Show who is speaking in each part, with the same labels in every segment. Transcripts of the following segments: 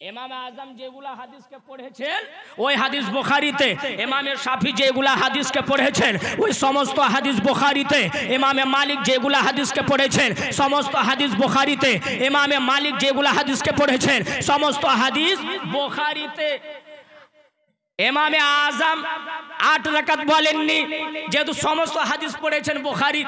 Speaker 1: ইমামে আজম যেগুলা হাদিসকে পড়েছেন ওই হাদিস বুখারীতে, ইমামে শাফি যেগুলা হাদিসকে পড়েছেন ওই সমস্ত হাদিস বুখারীতে, ইমামে মালিক যেগুলা হাদিসকে পড়েছেন সমস্ত হাদিস বুখারীতে, ইমামে মালিক যেগুলা হাদিসকে পড়েছেন সমস্ত হাদিস বুখারীতে। ইমামে আজম 8 রাকাত বলেননি, যেহেতু সমস্ত হাদিস পড়েছেন বুখারী।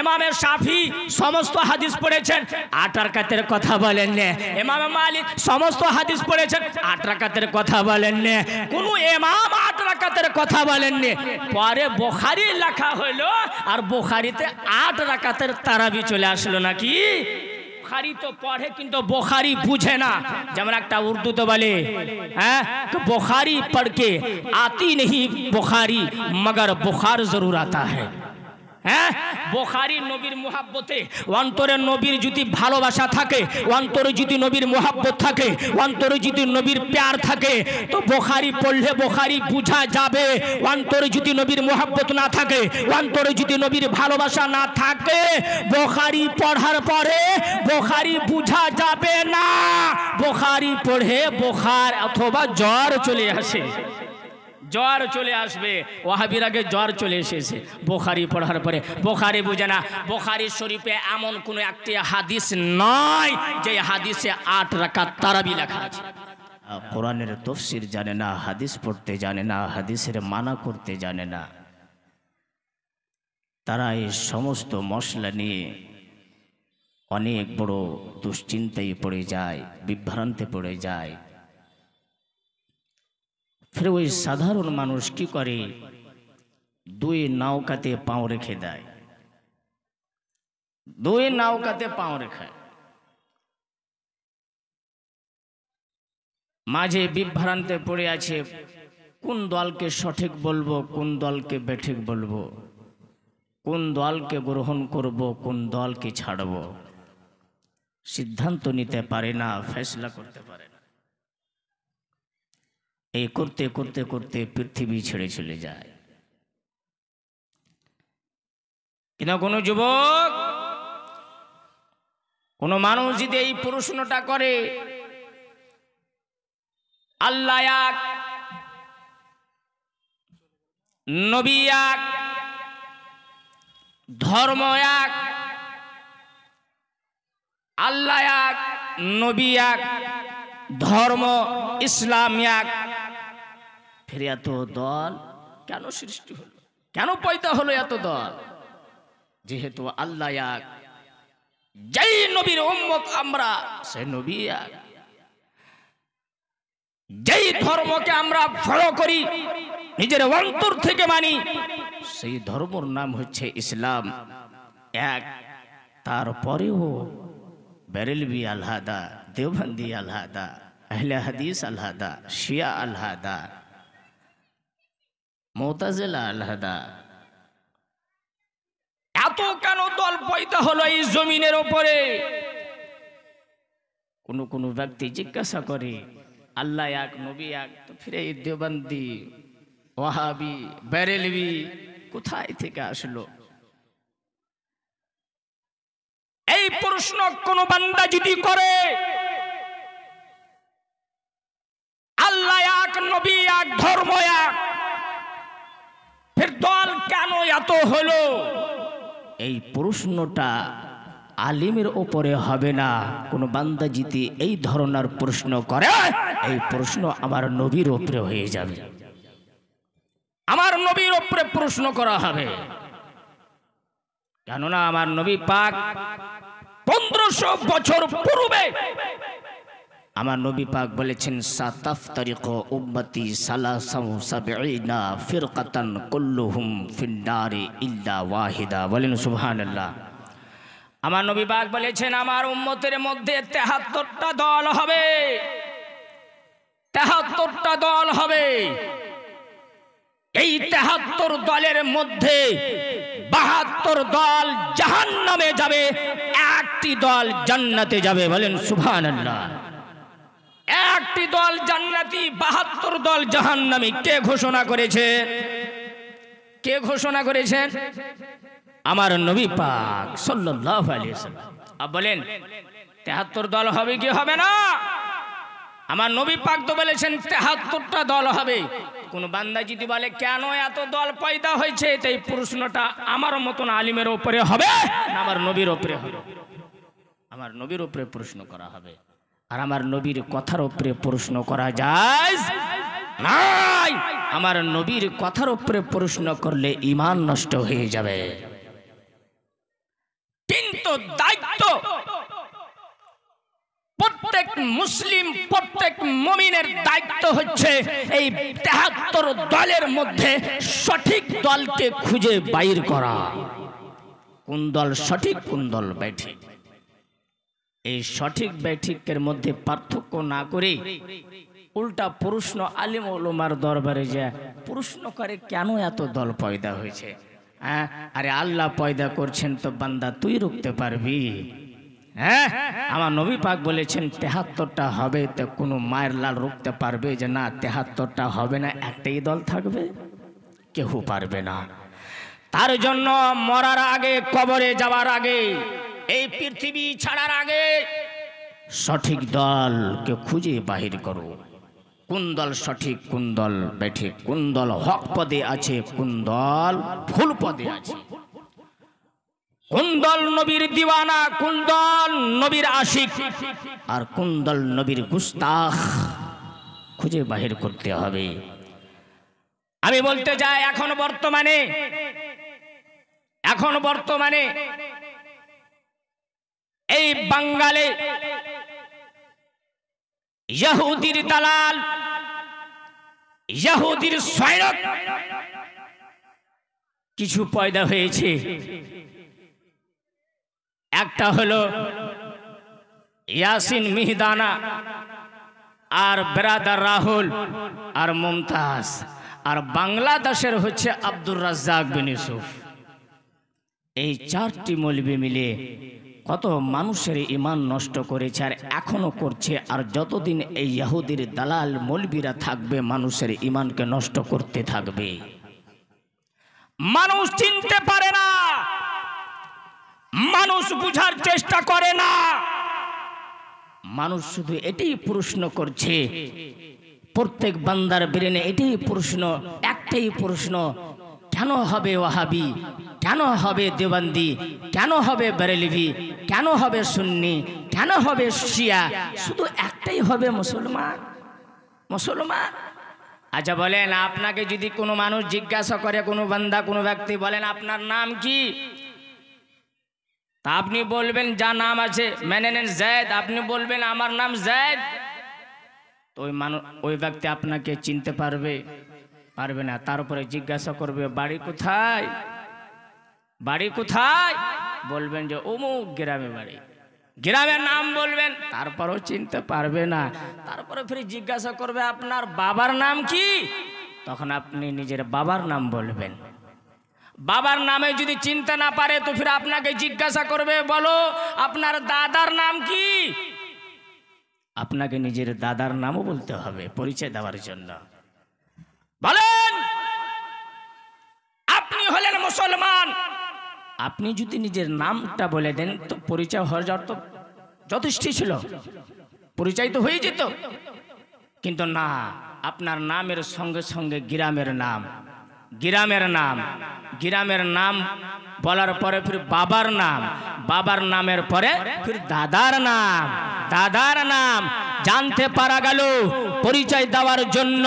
Speaker 1: ইমামে শাফি সমস্ত হাদিস পড়েছেন 8 রাকাতের কথা বলেন না। ইমামে মালিক সমস্ত হাদিস পড়েছেন 8 রাকাতের কথা বলেন না। কোন ইমাম 8 রাকাতের কথা বলেন না। পরে বুখারী লেখা হলো আর বুখারীতে 8 রাকাতের তারাবি চলে আসলো নাকি। বুখারী তো পড়ে কিন্তু বুখারী বুঝে না। যেমন একটা উর্দুতে বলে, হ্যাঁ, বুখারী पढ़ के आती नहीं बुखारी मगर बुखार जरूर आता है। হ্যাঁ, বুখারী নবীর মুহাব্বতে, অন্তরে নবীর যদি ভালোবাসা থাকে, অন্তরে যদি নবীর মুহাব্বত থাকে, অন্তরে যদি নবীর প্যার থাকে তো বুখারী পড়লে বুখারী বুঝা যাবে। অন্তরে যদি নবীর মুহাব্বত না থাকে, অন্তরে যদি নবীর ভালোবাসা না থাকে, বুখারী পড়ার পরে বুখারী বুঝা যাবে না। বুখারী পড়ে বুখার অথবা জ্বর চলে আসে, জ্বর চলে আসবে। ওয়াহাবির আগে জ্বর চলে এসেছে বুখারী পড়ার পরে। বুখারী বুঝে না। বুখারী শরীফে এমন কোন একটি হাদিস নয় যে হাদিসে 8 রাকাত তারাবি লেখা আছে। কোরআনের তাফসীর জানে না, হাদিস পড়তে জানে না, হাদিসের মানা করতে জানে না। তারা এই সমস্ত মশলা নিয়ে অনেক বড় দুশ্চিন্তায় পড়ে যায়, বিভ্রান্তে পড়ে যায়। फिर ওই সাধারণ মানুষ কি করে, 2 নৌকাতে পাও রেখে দেয়, 2 নৌকাতে পাও রেখে মাঝে বিভ্রান্তে পড়ে আছে। কোন দলকে সঠিক বলবো, কোন দলকে বেঠিক বলবো, কোন দলকে গ্রহণ করব, কোন দলকে ছাড়ব, সিদ্ধান্ত নিতে পারে না, ফয়সালা করতে পারে না। এই করতে করতে করতে পৃথিবী ছেড়ে চলে যায়। কিনা কোনো যুবক, কোনো মানুষ যদি এই প্রশ্নটা করে, আল্লাহ এক, নবী এক, ধর্ম এক, আল্লাহ এক, নবী এক, ধর্ম ইসলাম এক, ফির এত দল কেন সৃষ্টি হলো, কেন পয়দা হলো এত দল? যেহেতু আল্লাহ এক, যেই নবীর উম্মত আমরা সে নবী এক, যেই ধর্মকে আমরা ফলো করি, নিজের অন্তর থেকে মানি, সেই ধর্মর নাম হচ্ছে ইসলাম এক। তারপরেও বেরেলভি আলহাদা, দেওবন্দি আলহাদা, আহলে হাদিস আলহাদা, শিয়া আলহাদা, মুতাজিলা আলহাদা। এত কেন দল পয়দা হলো এই জমিনের উপরে? কোন ব্যক্তি জিজ্ঞাসা করে আল্লাহ এক, নবী এক, তো ফিরে এই দেওবন্দি, ওয়াহাবি, বেরেলভি কোথায় থেকে আসলো? এই প্রশ্ন কোন বান্দা যদি করে, আল্লাহ এক, নবী এক, ধর্ম এক, ফির দল কেন এত হলো? এই প্রশ্নটা আলিমের উপরে হবে না। কোন বান্দা যদি এই ধরনের প্রশ্ন করে, এই প্রশ্ন আমার নবীর উপরে হয়ে যাবে, আমার নবীর উপরে প্রশ্ন করা হবে। কেননা আমার নবী পাক 1500 বছর পূর্বে আমার নবী পাক বলেছেন, সাতাফতারিকু উম্মতি সালাসাউ সাবঈনা ফিরকাতান কুল্লুহুম ফিন্নারি ইল্লা ওয়াহিদা। বলেন সুবহানাল্লাহ। আমার নবী পাক বলেছেন, আমার উম্মতের মধ্যে 73টা দল হবে, 73টা দল হবে। এই 73 দলের মধ্যে 72 দল জাহান্নামে যাবে, একটি দল জান্নাতে যাবে। বলেন সুবহানাল্লাহ। একটি দল জান্নাতি, 72 দল জাহান্নামী। কে ঘোষণা করেছে? কে ঘোষণা করেছেন? আমার নবী পাক সাল্লাল্লাহু আলাইহি ওয়াসাল্লাম। বলেন 73 দল হবে কি হবে না? আমার নবী পাক তো বলেছেন ৭৩টা দল হবে। কোন বান্দা যদি বলে কেন এত দল পয়দা হয়েছে, এই প্রশ্নটা আমার মতন আলিমের উপরে হবে না আমার নবীর উপরে হবে? আমার নবীর উপরে প্রশ্ন করা হবে। আর আমার নবীর কথার উপরে প্রশ্ন করা যায় নাই। আমার নবীর কথার উপরে প্রশ্ন করলে ঈমান নষ্ট হয়ে যাবে। কিন্তু দায়িত্ব প্রত্যেক মুসলিম, প্রত্যেক মুমিনের দায়িত্ব হচ্ছে এই ৭৩ দলের মধ্যে সঠিক দলকে খুঁজে বাইর করা। কোন দল সঠিক, কোন দল বেঠিক। এই সঠিক বেঠিকের মধ্যে পার্থক্য না করে উল্টা প্রশ্ন আলিম ওলামার দরবারে যায় প্রশ্ন করে কেন এত দল পয়দা হয়েছে। হ্যাঁ, আরে আল্লাহ পয়দা করছেন তো বান্দা তুই রুখতে পারবি? হ্যাঁ, আমার নবী পাক বলেছেন ৭৩টা হবে, তো কোনো মায়ের লাল রুখতে পারবে যে না ৭৩টা হবে না, একটাই দল থাকবে? কেউ পারবে না। তার জন্য মরার আগে, কবরে যাওয়ার আগে, এই পৃথিবী ছাড়ার আগে সঠিক দলকে খুঁজে বাহির করো। কোন দল সঠিক, কোন দল বেঠিক, কোন দল হক পদে আছে, কোন দল ভুল পদে আছে, কোন দল নবীর দিওয়ানা, কোন দল নবীর আশিক, আর কোন দল নবীর গুস্তাখ, খুঁজে বাহির করতে হবে। আমি বলতে চাই এখন বর্তমানে এই বাঙালি ইহুদির দালাল, ইহুদির সৈনিক কিছু পয়দা হয়েছে। একটা হলো ইয়াসিন মিহিদানা, আর ব্রাদার রাহুল, আর মুমতাজ, আর বাংলাদেশের হচ্ছে আব্দুর রাজ্জাক বিন ইউসুফ। এই 4টি মৌলবি মিলে কত মানুষের ঈমান নষ্ট করেছে আর এখনো করছে। আর যতদিন এই ইহুদির দালাল মৌলবিরা থাকবে মানুষের ঈমানকে নষ্ট করতে থাকবে। মানুষ চিনতে পারে না, মানুষ বুঝার চেষ্টা করে না, মানুষ শুধু এটাই প্রশ্ন করছে। প্রত্যেক বান্দার ব্রেনে এটাই প্রশ্ন, একটাই প্রশ্ন, কেন হবে ওয়াহাবি, কেন হবে দেওবন্দি, কেন হবে বেরেলভি, কেন হবে সুন্নি, কেন হবে শিয়া, শুধু একটাই হবে মুসলমান। মুসলমান। আচ্ছা বলেন, আপনাকে যদি কোনো মানুষ জিজ্ঞাসা করে, কোনো বান্দা, কোনো ব্যক্তি বলেন আপনার নাম কি, তা আপনি বলবেন যা নাম আছে মেনে নেন জয়েদ, আপনি বলবেন আমার নাম জয়েদ, তো ওই ব্যক্তি আপনাকে চিনতে পারবে না। তার উপরে জিজ্ঞাসা করবে বাড়ি কোথায়, বাড়ি কোথায়, বলবেন যে অমুক গ্রামে বাড়ি, গ্রামের নাম বলবেন, তারপরও চিনতে পারবে না। তারপরে ফিরে জিজ্ঞাসা করবে আপনার বাবার নাম কি, তখন আপনি নিজের বাবার নাম বলবেন। বাবার নামে যদি চিনতে না পারে তো ফির আপনাকে জিজ্ঞাসা করবে বলো আপনার দাদার নাম কি, আপনাকে নিজের দাদার নামও বলতে হবে পরিচয় দেওয়ার জন্য। বলেন আপনি হলেন মুসলমান, আপনি যদি নিজের নামটা বলে দেন তো পরিচয় হয়ে যাওয়ার তো যথেষ্ট ছিল, পরিচয় তো হয়ে যেত। কিন্তু না, আপনার নামের সঙ্গে সঙ্গে গ্রামের নাম, গ্রামের নাম, গ্রামের নাম বলার পরে ফির বাবার নাম, বাবার নামের পরে ফির দাদার নাম, দাদার নাম। জানতে পারা গেল পরিচয় দেওয়ার জন্য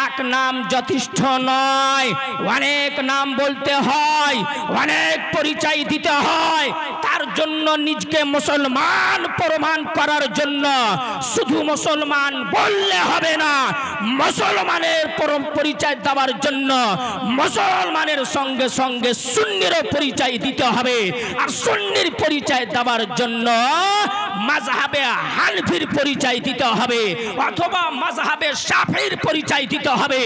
Speaker 1: এক নাম যথেষ্ট নয়, অনেক নাম বলতে হয়, অনেক পরিচয় দিতে হয়। তার জন্য নিজকে মুসলমান প্রমাণ করার জন্য শুধু মুসলমান বললে হবে না, মুসলমানের পরিচয় দেওয়ার জন্য মুসলমানের সঙ্গে সঙ্গে সুন্নিরও পরিচয় দিতে হবে। আর সুন্নির পরিচয় দেওয়ার জন্য মাযহাবে হানফির পরিচয় দিতে হবে, অথবা মাযহাবে শাফিঈর পরিচয় দিতে হবে,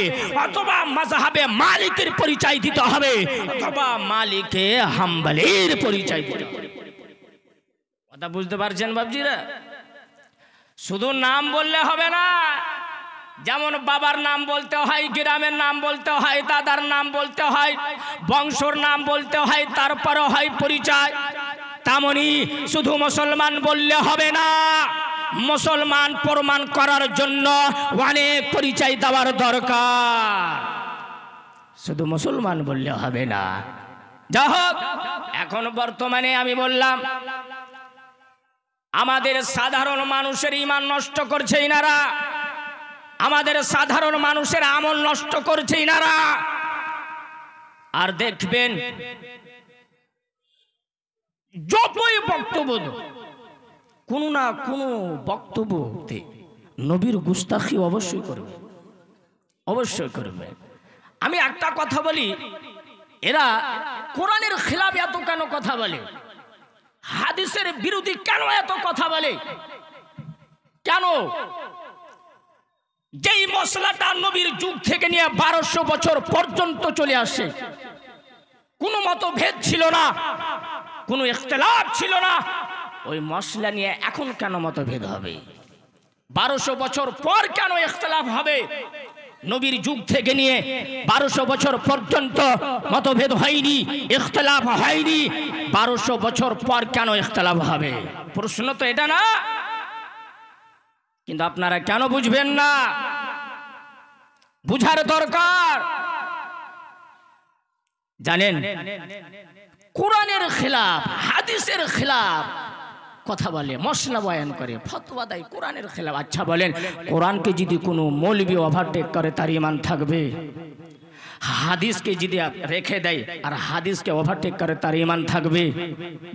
Speaker 1: অথবা মাযহাবে মালিকের পরিচয় দিতে হবে, অথবা মালিকে হাম্বলির পরিচয় দিতে হবে। কথা বুঝতে পারছেন বাবজিরা? শুধু নাম বললে হবে না, যেমন বাবার নাম বলতে হয়, গ্রামের নাম বলতে হয়, দাদার নাম বলতে হয়, বংশর নাম বলতে হয়, তারপরে হয় পরিচয়। তেমনি শুধু মুসলমান বললে হবে না, মুসলমান প্রমাণ করার জন্য অনেক পরিচয় দেওয়ার দরকার। শুধু মুসলমান বললে হবে না। যা হোক, এখন বর্তমানে আমি বললাম আমাদের সাধারণ মানুষের ঈমান নষ্ট করছে ইনারা, আমাদের সাধারণ মানুষের আমল নষ্ট করছে ইনারা। আর দেখবেন যতই বক্তব্য, কোনো না কোনো বক্তব্যতে নবীর গুস্তাখি অবশ্যই করবে, অবশ্যই করবে। আমি একটা কথা বলি, এরা কোরআনের খিলাফ এত কেন কথা বলে, হাদিসের বিরোধী কেন এত কথা বলে, কেন? যেই মশলাটা নবীর যুগ থেকে নিয়ে 1200 বছর পর্যন্ত চলে আসে, কোনো মতভেদ ছিল না, কোনো ইখতিলাফ ছিল না, ওই মশলা নিয়ে এখন কেন মতভেদ হবে? 1200 বছর পর কেন ইখতিলাফ হবে? নবীর যুগ থেকে নিয়ে 1200 বছর পর্যন্ত মতভেদ হয়নি, ইখতিলাফ হয়নি, 1200 বছর পর কেন ইখতিলাফ হবে? প্রশ্ন তো এটা না? কিন্তু আপনারা কেন বুঝবেন না? বুঝার দরকার। জানেন, কোরআনের খিলাফ, হাদিসের খিলাফ কথা বলে, মশলা বয়ান করে, ফতোয়া দেয়, কোরআনের খিলাফ। আচ্ছা বলেন, কোরআনকে যদি কোনো মৌলবি ওভারটেক করে তার ঈমান থাকবে? হাদিসকে যদি রেখে দেয় আর হাদিসকে ওভারটেক করে তার ঈমান থাকবে?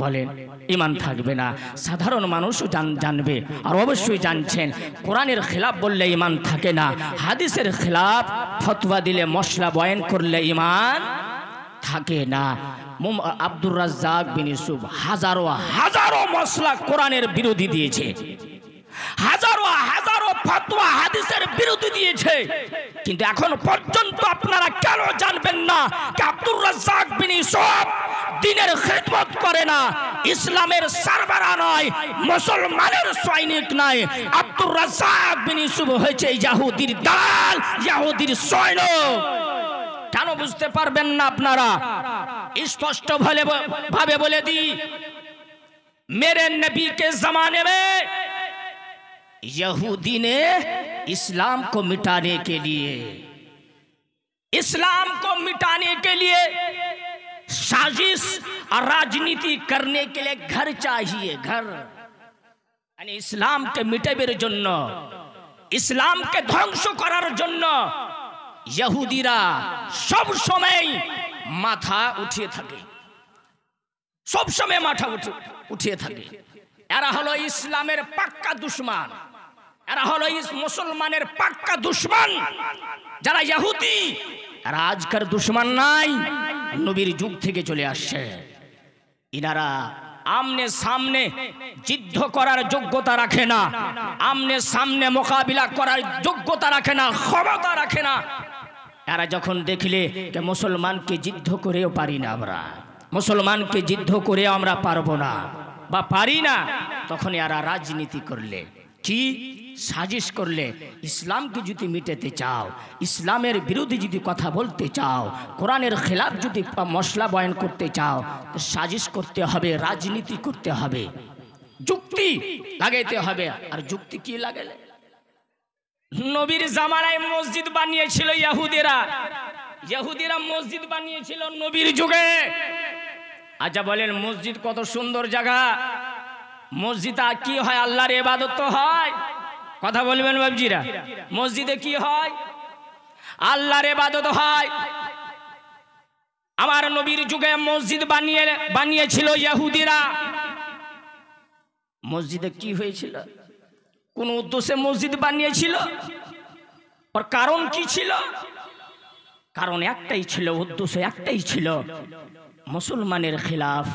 Speaker 1: বলেন, ঈমান থাকবে না। সাধারণ মানুষও জানবে, আর অবশ্যই জানছেন, কোরআনের খিলাফ বললে ঈমান থাকে না, হাদিসের খিলাফ ফতোয়া দিলে, মশলা বয়ান করলে ঈমান থাকে না। আব্দুর রাজ্জাক বিন ইউসুফ হাজারো হাজারো মশলা কোরআনের বিরোধী দিয়েছে, হাজারো হাজারো ফতোয়া হাদিসের বিরোধী দিয়েছে, কিন্তু এখন পর্যন্ত আপনারা কেন জানবেন না যে আব্দুর রাজ্জাক বিন ইউসুফ দ্বীনের খিদমত করে না, ইসলামের সারবারা নয়, মুসলমানের সৈনিক নয়। আব্দুর রাজ্জাক বিন ইউসুফ হয়েছে ইহুদির দালাল, ইহুদির সৈনিক। কেন বুঝতে পারবেন না আপনারা? स्पष्ट भावे बोले दी, मेरे नबी के जमाने में यहूदी ने इस्लाम को मिटाने के लिए, इस्लाम को मिटाने के लिए साजिश और राजनीति करने के लिए घर चाहिए, घर यानी इस्लाम के मिटाबेर जन्य, इस्लाम के ध्वंस करार जन्य यहूदीरा सब समय माथा उठिए থাকে, सब समय माथा उठिए থাকে। এরা হলো ইসলামের পাক্কা দুশমন, এরা হলো মুসলমানের পাক্কা দুশমন। যারা ইহুদি এরা আজকের দুশমন নাই, নবীর যুগ থেকে চলে আসছে। ইনারা আমনে সামনে যুদ্ধ করার যোগ্যতা রাখে না, আমনে সামনে মোকাবিলা করার যোগ্যতা রাখে না, ক্ষমতা রাখে না। এরা যখন দেখলে যে মুসলমানকে যুদ্ধ করেও পারি না, আমরা মুসলমানকে যুদ্ধ করে আমরা পারবো না বা পারি না, তখন এরা রাজনীতি করলে, কি সাজিশ করলে, ইসলামকে যদি মিটাতে চাও, ইসলামের বিরোধী যদি কথা বলতে চাও, কোরআনের খেলাফ যদি মশলা বয়ান করতে চাও, তো সাজিশ করতে হবে, রাজনীতি করতে হবে, যুক্তি লাগাইতে হবে। আর যুক্তি কি লাগালে? নবীর জামানায় মসজিদ বানিয়েছিল ইহুদিরা, ইহুদিরা মসজিদ বানিয়েছিল নবীর যুগে। আচ্ছা বলেন, মসজিদ কত সুন্দর জায়গা, মসজিদে কি হয়? আল্লাহর ইবাদত তো হয়। কথা বলবেন বাবজিরা, মসজিদে কি হয়? আল্লাহর ইবাদত হয়। আমার নবীর যুগে মসজিদ বানিয়েছিল ইহুদিরা। মসজিদে কি হয়েছিল? কোন উদ্দেশ্যে মসজিদ বানিয়েছিল? ওর কারণ কি ছিল? কারণ একটাই ছিল, উদ্দেশ্য একটাই ছিল, মুসলমানের খিলাফ,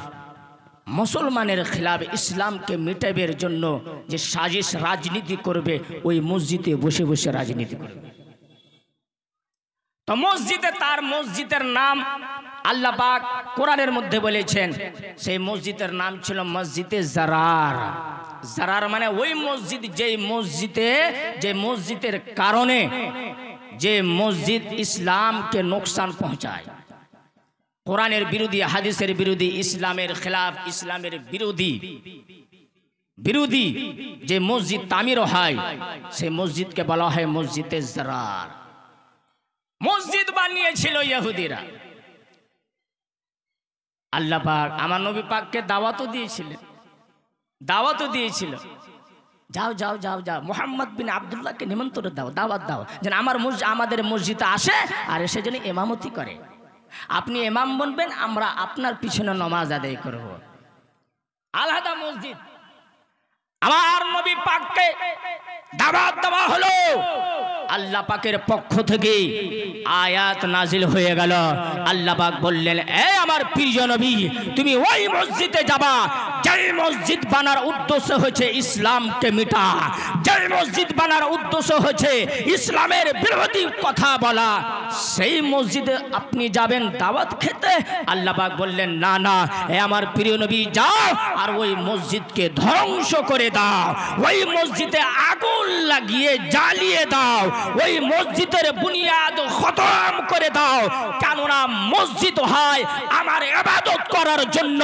Speaker 1: মুসলমানের খিলাফ, ইসলামকে মিটাবের জন্য যে সাজিশ রাজনীতি করবে, ওই মসজিদে বসে বসে রাজনীতি করবে। তো মসজিদে, তার মসজিদের নাম আল্লাহ পাক কোরআনের মধ্যে বলেছেন, সেই মসজিদের নাম ছিল মসজিদে জারার। জারার মানে ওই মসজিদ, যে মসজিদের কারণে, যে মসজিদ ইসলামকে নোকসান পৌঁছায়, কোরআনের বিরোধী, হাদিসের বিরোধী, ইসলামের খেলাফ, ইসলামের বিরোধী বিরোধী যে মসজিদ তামির হয় সেই মসজিদকে বলা হয় মসজিদে জারার। মসজিদ বানিয়েছিল ইহুদিরা। আল্লাহ পাক আমার নবী পাককে দাওয়াতও দিয়েছিল, যাও যাও যাও যাও মুহাম্মদ বিন আব্দুল্লাহকে নিমন্ত্রণ দাও, দাওয়াত দাও যেন আমাদের মসজিদে আসে আর এসে যেন ইমামতি করে। আপনি ইমাম বনবেন, আমরা আপনার পিছনে নামাজ আদায় করব। আলাদা মসজিদ। আমার নবী পাককে দাওয়াত দেওয়া হলো। আল্লাহ পাকের পক্ষ থেকে আয়াত নাজিল হয়ে গেল। আল্লাহ পাক বললেন, এ আমার প্রিয় নবী, তুমি ওই মসজিদে যাবা যেই মসজিদ বানার উদ্দেশ্য হচ্ছে ইসলামকে মিটা, যেই মসজিদ বানার উদ্দেশ্য হচ্ছে ইসলামের বিরোধী কথা বলা, সেই মসজিদে আপনি যাবেন দাওয়াত খেতে। আল্লাহ পাক বললেন, না না, এ আমার প্রিয় নবী যাও আর ওই মসজিদকে ধ্বংস করে দাও, ওই মসজিদে আগুন লাগিয়ে জ্বালিয়ে দাও, ওই মসজিদের বুনিয়াদ খতম করে দাও। কেননা মসজিদ হয় আমার ইবাদত করার জন্য,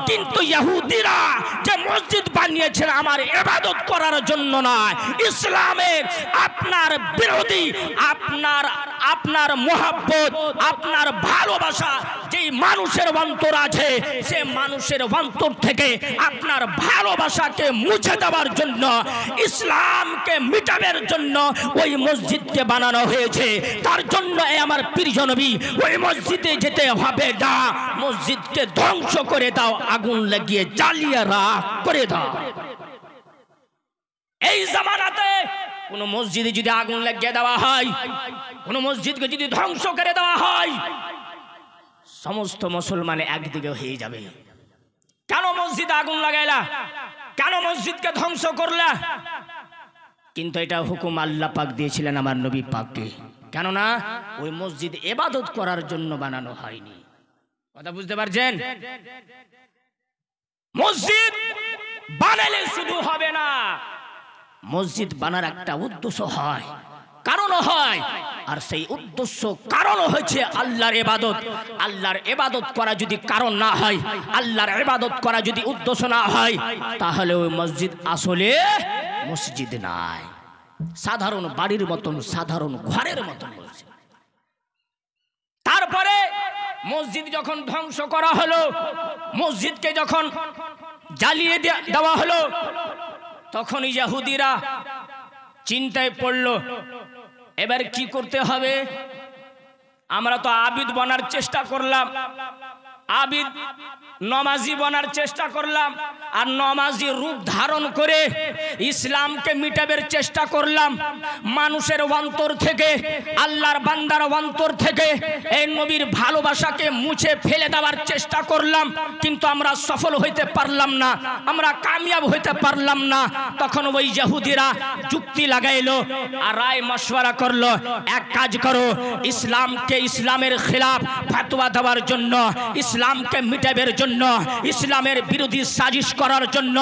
Speaker 1: কিন্তু ইহুদিরা যে মসজিদ বানিয়েছে আমার ইবাদত করার জন্য নয়, ইসলামের আপনার বিরোধী, আপনার মোহাব্বত, আপনার ভালোবাসা যেই মানুষের অন্তর আছে, সে মানুষের অন্তর থেকে আপনার ভালোবাসাকে মুছে দেওয়ার জন্য, ইসলামকে মিটানোর জন্য ওই মসজিদকে বানানো হয়েছে। তার জন্য আমার প্রিয় নবী ওই মসজিদে যেতে হবে না, মসজিদকে ধ্বংস করে দাও, আগুন লাগিয়ে জ্বালিয়ে রাখ করে দাও। এই জামানাতে কোন মসজিদে যদি আগুন লাগিয়ে দেওয়া হয়, কোন মসজিদকে যদি ধ্বংস করে দেওয়া হয়, সমস্ত মুসলমান একদিকে হয়ে যাবে। কেন মসজিদে আগুন লাগাইলা? কেন মসজিদকে ধ্বংস করলা? কিন্তু এটা হুকুম আল্লাহ পাক দিয়েছিলেন আমার নবী পাককে, কেননা ওই মসজিদ ইবাদত করার জন্য বানানো হয়নি। কথা বুঝতে পারছেন? মসজিদ বানালে শুধু হবে না, মসজিদ বানার একটা উদ্দেশ্য হয়, কারণ হয়, আর সেই উদ্দেশ্য কারণ হচ্ছে আল্লাহর ইবাদত। আল্লাহর ইবাদত করা যদি কারণ না হয়, আল্লাহর ইবাদত করা যদি উদ্দেশ্য না হয়, তাহলে ওই মসজিদ আসলে মসজিদ নাই, সাধারণ বাড়ির মতন, সাধারণ ঘরের মতন মসজিদ। তারপরে মসজিদ যখন ধ্বংস করা হলো, মসজিদকে যখন জ্বালিয়ে দেওয়া হলো, তখন ইহুদিরা চিন্তায় পড়লো, এবার কি করতে হবে? আমরা তো আবিদ বনার চেষ্টা করলাম, আবিদ নমাজি বনার চেষ্টা করলাম, আর নমাজি রূপ ধারণ করে ইসলামকে মিটাবের চেষ্টা করলাম। মানুষের অন্তর থেকে, আল্লাহর বান্দার অন্তর থেকে এই নবীর ভালোবাসাকে মুছে ফেলে দেওয়ার চেষ্টা করলাম, কিন্তু আমরা সফল হইতে পারলাম না, আমরা কামিয়াব হইতে পারলাম না। তখন ওই ইহুদিরা যুক্তি লাগাইলো আর রায় মশওয়ারা করলো, এক কাজ করো, ইসলামকে ইসলামের খিলাফ ফতোয়া দেওয়ার জন্য, ইসলামকে মিটাবের জন্য, ইসলামের বিরোধী সাজিশ করার জন্য,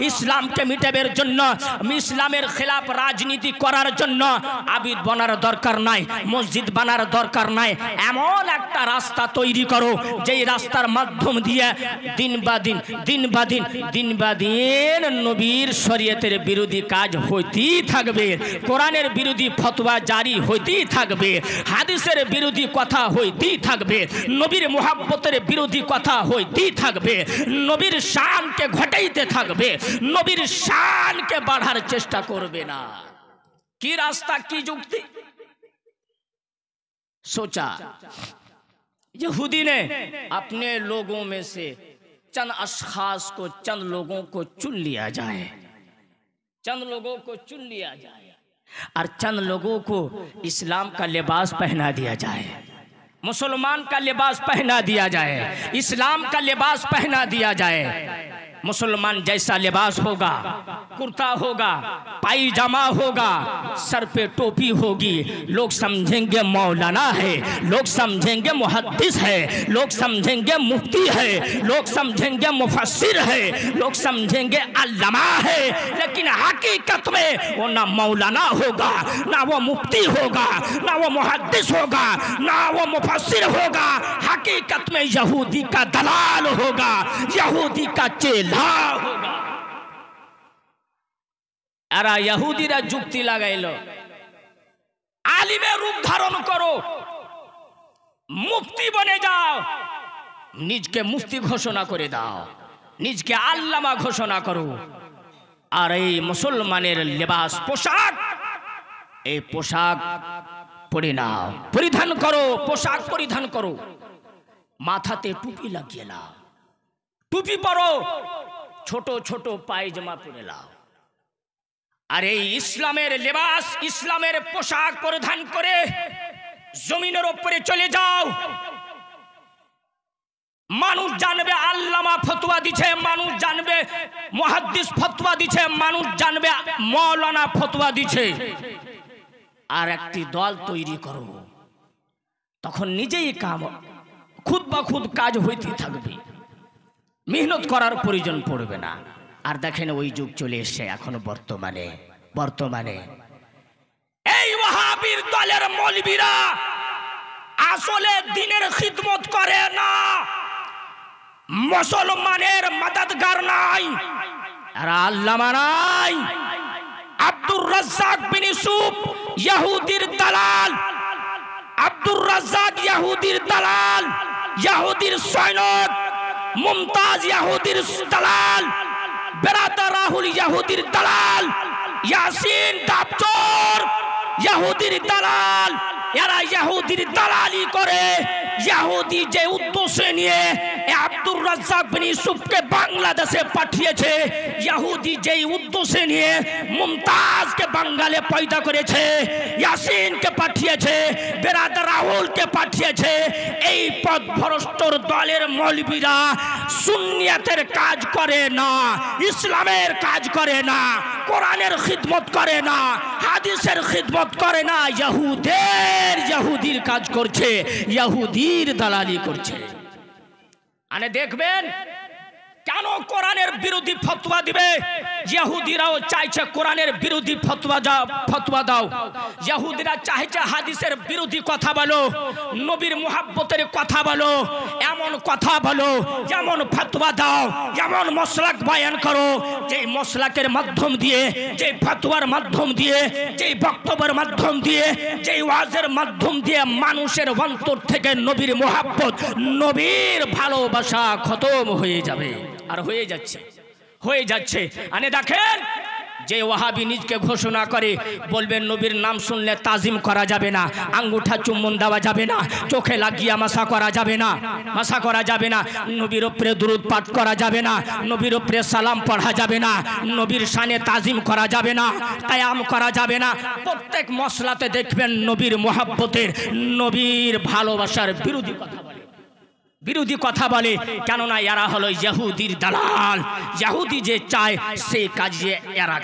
Speaker 1: ইসলামকে মিটাবের জন্য, ইসলামের খিলাফ রাজনীতি করার জন্য আবিদ বানার দরকার নাই, মসজিদ বানার দরকার নাই, এমন একটা রাস্তা তৈরি করো যেই রাস্তার মাধ্যম দিয়ে দিন বা দিন নবীর শরীয়তের বিরোধী কাজ হইতেই থাকবে, কোরআনের বিরোধী ফতোয়া জারি হইতেই থাকবে, হাদিসের বিরোধী কথা হইতেই থাকবে, নবীর মুহাব্বতের বিরোধী কথা হইতেই থাকবে, নবীর শানকে ঘটাইতে থাকবে, নবীর শানকে বাড়ার চেষ্টা করবে না। কি রাস্তা, কি যুক্তি? सोचा यहूदी ने अपने लोगों में से चंद अशखास को, चंद लोगों को चुन लिया जाए, चंद लोगों को चुन लिया जाए और चंद लोगों को इस्लाम का लिबास पहना दिया जाए, मुसलमान का लिबास पहना दिया जाए, इस्लाम का लिबास पहना दिया जाए। मुसलमान जैसा लिबास होगा, कुर्ता होगा, पायजामा होगा, सर पे टोपी होगी, लोग समझेंगे मौलाना है, लोग समझेंगे मुहद्दिस है, लोग समझेंगे मुफ्ती है, लोग समझेंगे मुफस्सिर है, लोग समझेंगे अल्लामा है। लेकिन हकीकत में वो ना मौलाना होगा, ना वो मुफ्ती होगा, ना वो मुहद्दिस होगा, ना वो मुफस्सिर होगा। हकीकत में यहूदी का दलाल होगा, यहूदी का चेला होगा। এরা ইহুদিরা যুক্তি লাগাইল, আলিমের রূপ ধারণ করো, মুফতি বনে যাও, নিজকে মুফতি ঘোষণা করে দাও, নিজকে আল্লামা ঘোষণা করো। আর এই মুসলমানের লেবাস পোশাক, এই পোশাক পরে নাও, পরিধান করো, পোশাক পরিধান করো, মাথাতে টুপি লাগিয়ে নাও, টুপি পরো, ছোট ছোট পায়জামা পরে নাও। আর এই ইসলামের লেবাস, ইসলামের পোশাক পরিধান করে জমিনের উপরে চলে যাও। মানুষ জানবে আল্লামা ফতোয়া দিচ্ছে, মানুষ জানবে মুহাদ্দিস ফতোয়া দিচ্ছে, মানুষ জানবে মাওলানা ফতোয়া দিচ্ছে। আর একটি দল তৈরি করো, তখন নিজেই কাম খুদ বা খুদ কাজ হইতে থাকবে, মেহনত করার প্রয়োজন পড়বে না। আর দেখেন ওই যুগ চলে এসছে এখনো বর্তমানে এই ওয়াহাবির দলের মৌলবীরা আসলে দ্বীনের খিদমত করে না, মুসলমানের মদদগার নাই, আর আল্লামা নাই। আব্দুর রাজ্জাক বিন ইউসুফ ইহুদির দালাল, আব্দুর রাজ্জাক ইহুদির দালাল, ইহুদির সৈনিক, মুমতাজ ইহুদির দালাল, বেরাদার রাহুল ইহুদির দালাল, ইয়াসিন দাপচর ইহুদির দালাল। এরা ইহুদির দালালি করে। ইহুদি যে উদ্দেশ্য নিয়ে আব্দুর রাজ্জাক বিন ইউসুফকে বাংলাদেশে পাঠিয়েছে, ইহুদি যেই উদ্দেশ্য নিয়ে মুমতাজকে বাঙ্গালে পয়দা করেছে, ইয়াসিনকে পাঠিয়েছে, বেরাদার রাহুলকে পাঠিয়েছে, এই পথভ্রষ্টর দলের মৌলবীরা সুন্নিয়তের কাজ করে না, ইসলামের কাজ করে না, কোরআনের খিদমত করে না, হাদিসের খিদমত করে না, ইহুদির কাজ করছে, ইহুদির দালালি করছে। আনে দেখবেন কেন কোরআনের বিরোধী ফতোয়া দিবে? ইহুদিরাও চাইছে কোরআনের বিরোধী ফতোয়া দাও, ইহুদিরা চাইছে হাদিসের বিরোধী কথা বলো, নবীর মুহাব্বতের কথা বলো, এমন কথা বলো, যেমন ফতোয়া দাও, এমন মসলাক বয়ান করো, যেই মসলাকের মাধ্যম দিয়ে, যেই ফতোয়ার মাধ্যম দিয়ে, যেই বক্তব্যের মাধ্যম দিয়ে, যেই ওয়াজের মাধ্যম দিয়ে মানুষের অন্তর থেকে নবীর মুহাব্বত, নবীর ভালোবাসা খতম হয়ে যাবে। আর হয়ে যাচ্ছে। আনে দেখেন, যে ওয়াহাবি নিজকে ঘোষণা করে, বলবেন নবীর নাম শুনলে তাজিম করা যাবে না, আঙ্গুঠা চুম্বন দেওয়া যাবে না, চোখে লাগিয়া মাসা করা যাবে না, নবীর উপরে দুরূদ পাঠ করা যাবে না, নবীর উপরে সালাম পড়া যাবে না, নবীর শানে তাজিম করা যাবে না, কায়াম করা যাবে না। প্রত্যেক মসলাতে দেখবেন নবীর মুহাব্বতের, নবীর ভালোবাসার বিরোধী কথা বলে। কেননা এরা হলো ইহুদির দালাল। ইহুদি যে চায় সেই কাজ এরা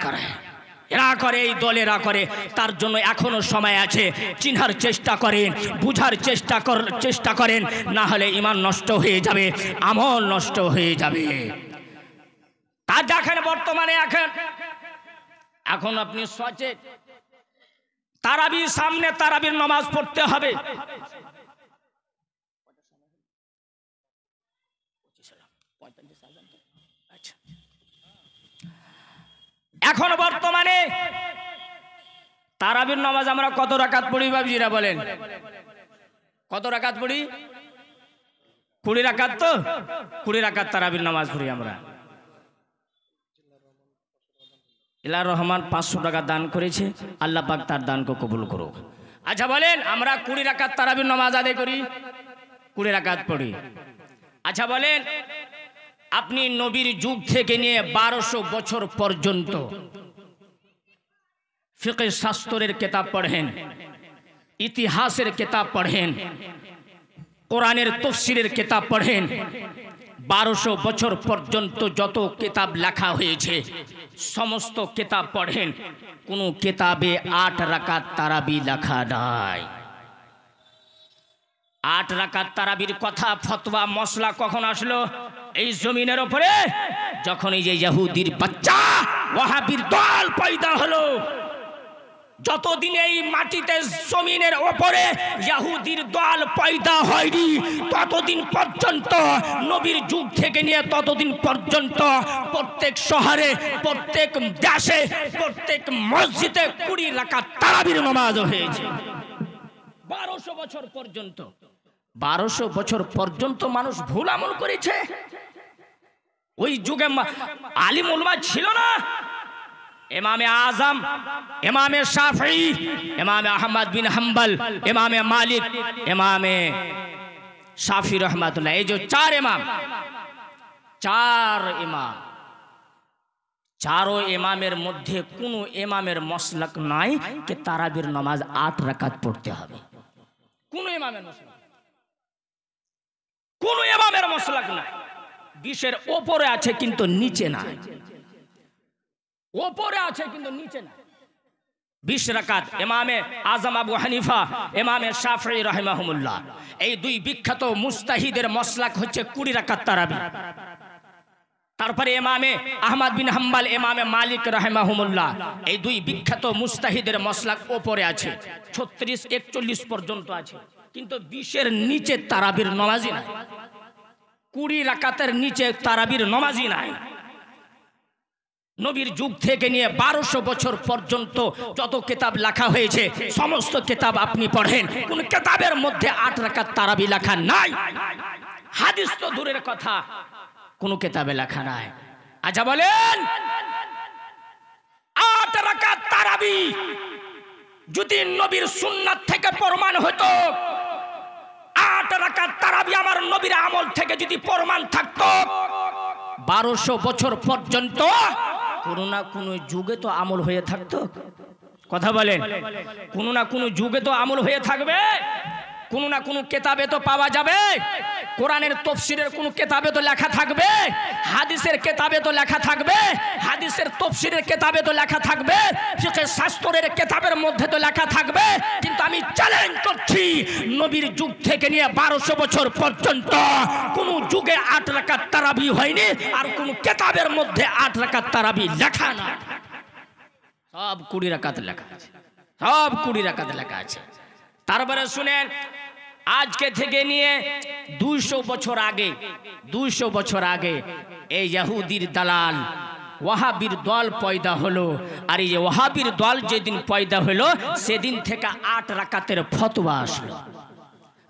Speaker 1: করে, এই দলেরা করে। তার জন্য এখনো সময় আছে, চিনার চেষ্টা করেন, বুঝার চেষ্টা করেন, না হলে ঈমান নষ্ট হয়ে যাবে, আমল নষ্ট হয়ে যাবে। তার দেখেন বর্তমানে এখন আপনি সচেত, তারাবির সামনে তারাবির নামাজ পড়তে হবে। এখন বর্তমানে তারাবির নামাজ আমরা কত রাকাত পড়ি বাবজিরা বলেন? কত রাকাত পড়ি? 20 রাকাত। তো 20 রাকাত তারাবির নামাজ পড়ি আমরা। ইলার রহমান 500 টাকা দান করেছে, আল্লাহ পাক তার দানকে কবুল করুক। আচ্ছা বলেন, আমরা 20 রাকাত তারাবির নামাজ আদায় করি, 20 রাকাত পড়ি। আচ্ছা বলেন, আপনি নবীর যুগ থেকে নিয়ে 1200 বছর পর্যন্ত ফিকহ শাস্ত্রের কিতাব পড়েন, ইতিহাসের কিতাব পড়েন, কোরআনের তাফসীরের কিতাব পড়েন, 1200 বছর পর্যন্ত যত কিতাব লেখা হয়েছে সমস্ত কিতাব পড়েন, কোনো কিতাবে 8 রাকাত তারাবি লেখা নাই। 8 রাকাত তারাবির কথা, ফতোয়া, মসলা কখন আসলো এই জমিনের উপরে? যখন এই যে ইহুদির বাচ্চা ওয়াহাবির দল পয়দা হলো, যতদিন এই মাটিতে জমিনের ওপরে ইহুদির দল পয়দা হয়নি ততদিন পর্যন্ত, নবীর যুগ থেকে নিয়ে ততদিন পর্যন্ত প্রত্যেক শহরে, প্রত্যেক দেশে, প্রত্যেক মসজিদে 20 রাকাত তারাবির নামাজ হয়েছে। 1200 বছর পর্যন্ত, 1200 বছর পর্যন্ত মানুষ ভুল আমল করেছে। ওই যুগে আলিম উলামা ছিল না। ইমামে আজম, ইমামে শাফি, ইমামে আহমদ বিন হাম্বল, ইমামে মালিক, ইমামে শাফি রহমাতুল্লাহ, এই যে 4 ইমাম, 4 ইমাম, 4 ইমামের মধ্যে কোন ইমামের মসলক নাই যে তারাবির নামাজ 8 রাকাত পড়তে হবে। কোন ইমামের মসলক, কোন ইমামের মসলক নাই। 20-এর উপরে আছে কিন্তু নিচে না, ওপরে আছে কিন্তু নিচে না। 20 রাকাত ইমামে আজম আবু হানিফা, ইমামে শাফি রাহিমাহুমুল্লাহ, এই 2 বিখ্যাত মুস্তাহিদের মসলাক হচ্ছে 20 রাকাত তারাবি। তারপরে ইমামে আহমদ বিন হাম্বল, ইমামে মালিক রাহিমাহুমুল্লাহ, এই 2 বিখ্যাত মুস্তাহিদের মসলাক ওপরে আছে, 36-41 পর্যন্ত আছে, কিন্তু 20-এর নিচে তারাবির নামাজই নাই। 20 রাকাতের নিচে তারাবির নামাজই নাই। নবীর যুগ থেকে নিয়ে 1200 বছর পর্যন্ত যত কিতাব লেখা হয়েছে সমস্ত কিতাব আপনি পড়েন, কোন কিতাবের মধ্যে 8 রাকাত তারাবি লেখা নাই। হাদিস তো দূরের কথা, কোন কিতাবে লেখা নাই। আচ্ছা বলেন, 8 রাকাত তারাবি যদি নবীর সুন্নাত থেকে প্রমাণ হতো, 8 রাকাত তারাবি আমার নবীর আমল থেকে যদি প্রমাণ থাকতো, 1200 বছর পর্যন্ত কোনো না কোনো যুগে তো আমল হয়ে থাকতো। কথা বলেন, কোনো না কোনো যুগে তো আমল হয়ে থাকবে, কোনো না কোনো কিতাবে তো পাওয়া যাবে। কোরআনের তাফসীরের কোনো কিতাবে তো লেখা থাকবে, হাদিসের কিতাবে তো লেখা থাকবে, হাদিসের তাফসীরের কিতাবে তো লেখা থাকবে, ফিকহ শাস্ত্রের কিতাবের মধ্যে তো লেখা থাকবে। কিন্তু আমি চ্যালেঞ্জ করছি, নবীর যুগ থেকে নিয়ে 1200 বছর পর্যন্ত কোন যুগে 8 রাকাত তারাবি হয়নি, আর কোন কিতাবের মধ্যে 8 রাকাত তারাবি লেখা না। সব 20 রাকাত লেখা আছে, সব 20 রাকাত লেখা আছে। তারপরে শুনেন, আজকে থেকে নিয়ে 200 বছর আগে, 200 বছর আগে এই ইহুদির দালাল ওয়াহাবির দল পয়দা হলো। আর এই ওয়াহাবির দল যেদিন পয়দা হলো সেদিন থেকে 8 রাকাতের ফতোয়া আসলো।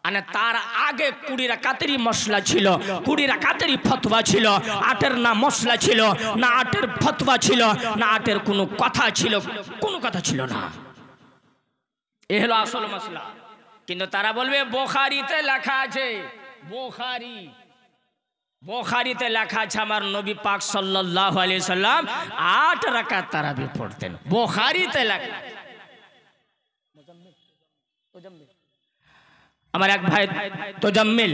Speaker 1: মানে তার আগে 20 রাকাতেরই মশলা ছিল, 20 রাকাতেরই ফতোয়া ছিল। 8-এর না মশলা ছিল, না 8-এর ফতোয়া ছিল, না 8-এর কোনো কথা ছিল, কোনো কথা ছিল না। এ হলো আসল মশলা। কিন্তু তারা বলবে বুখারীতে লেখা আছে, বুখারীতে লেখা আছে আমার নবী পাক সাল্লাল্লাহু আলাইহি সাল্লাম 8 রাকাত তারাবি পড়তেন। বুখারীতে লেখা। আমার এক ভাই তোজাম্মিল